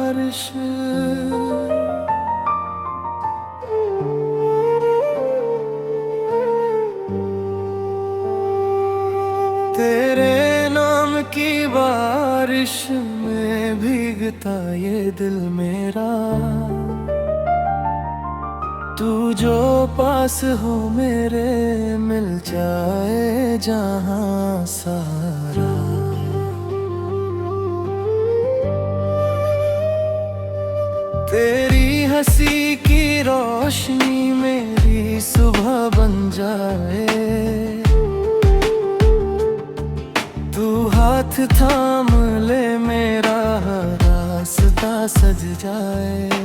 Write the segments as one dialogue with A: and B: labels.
A: बारिश। तेरे नाम की बारिश में भीगता ये दिल मेरा। तू जो पास हो मेरे, मिल जाए जहां सारा। तेरी हंसी की रोशनी मेरी सुबह बन जाए। तू हाथ थाम ले मेरा, रास्ता सज जाए।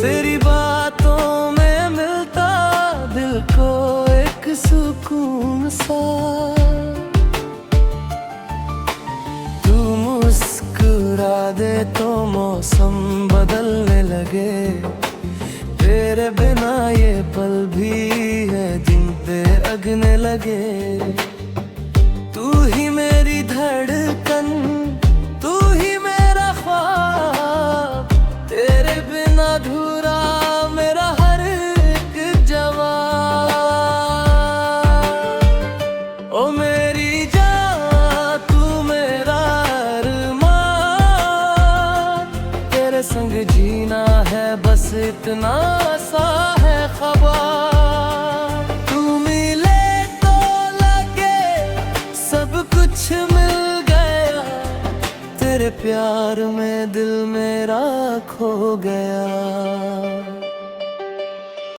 A: तेरी बातों में मिलता दिल को एक सुकून सा। तू मुस्कुरा दे तो मौसम बदलने लगे। तेरे बिना ये पल भी है दिन पे अगने लगे। तू ही मेरी धड़कन, तू ही मेरा ख्वाब। तेरे बिना अधूरा मेरा हर एक जवाब। ओ मेरी जान तू मेरा अरमान। तेरे संग जीना है बस इतना सा है ख्वाब। तू मिले तो लगे सब कुछ मिल गया। तेरे प्यार में दिल मेरा खो गया।